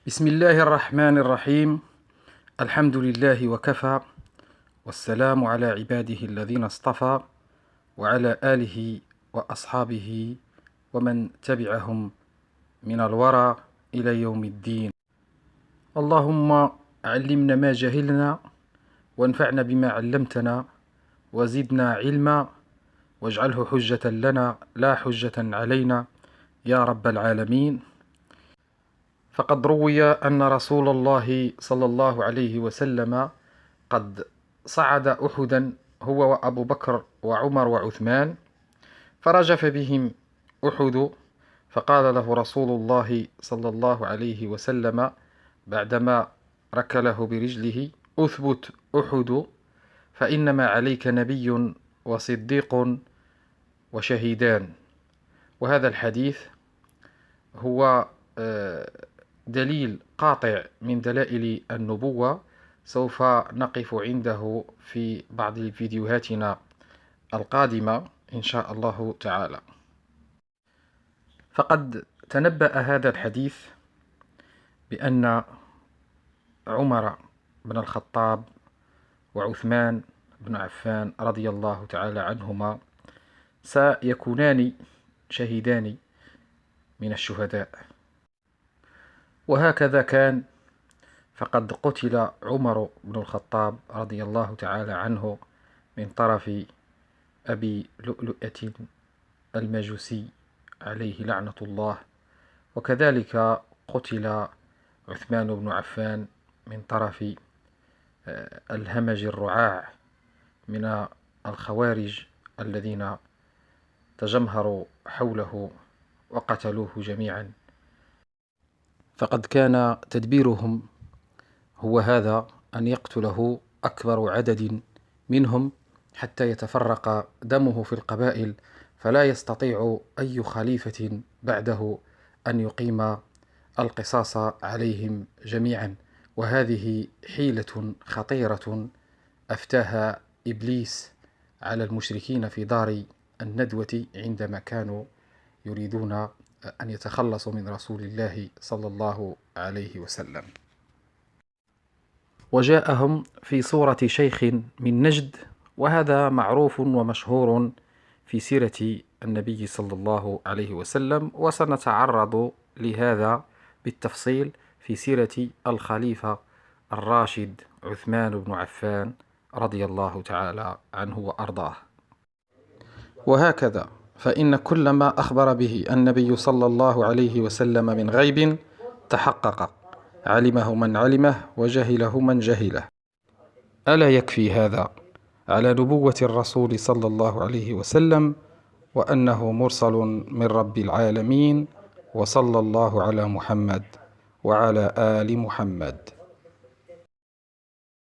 بسم الله الرحمن الرحيم. الحمد لله وكفى، والسلام على عباده الذين اصطفى، وعلى آله وأصحابه ومن تبعهم من الورى إلى يوم الدين. اللهم علمنا ما جهلنا، وانفعنا بما علمتنا، وزدنا علما، واجعله حجة لنا لا حجة علينا يا رب العالمين. فقد روي أن رسول الله صلى الله عليه وسلم قد صعد أحدا هو وأبو بكر وعمر وعثمان، فرجف بهم أحد، فقال له رسول الله صلى الله عليه وسلم بعدما ركله برجله: أثبت أحد، فإنما عليك نبي وصديق وشهيدان. وهذا الحديث هو دليل قاطع من دلائل النبوة، سوف نقف عنده في بعض فيديوهاتنا القادمة إن شاء الله تعالى. فقد تنبأ هذا الحديث بأن عمر بن الخطاب وعثمان بن عفان رضي الله تعالى عنهما سيكونان شهيدان من الشهداء، وهكذا كان. فقد قتل عمر بن الخطاب رضي الله تعالى عنه من طرف أبي لؤلؤة المجوسي عليه لعنة الله، وكذلك قتل عثمان بن عفان من طرف الهمج الرعاع من الخوارج الذين تجمهروا حوله وقتلوه جميعا. فقد كان تدبيرهم هو هذا، أن يقتله أكبر عدد منهم حتى يتفرق دمه في القبائل، فلا يستطيع أي خليفة بعده أن يقيم القصاص عليهم جميعا. وهذه حيلة خطيرة أفتاها إبليس على المشركين في دار الندوة عندما كانوا يريدون أن يتخلصوا من رسول الله صلى الله عليه وسلم. وجاءهم في صورة شيخ من نجد، وهذا معروف ومشهور في سيرة النبي صلى الله عليه وسلم، وسنتعرض لهذا بالتفصيل في سيرة الخليفة الراشد عثمان بن عفان رضي الله تعالى عنه وأرضاه. وهكذا فإن كل ما أخبر به النبي صلى الله عليه وسلم من غيب تحقق، علمه من علمه وجهله من جهله. ألا يكفي هذا على نبوة الرسول صلى الله عليه وسلم، وأنه مرسل من رب العالمين، وصلى الله على محمد وعلى آل محمد.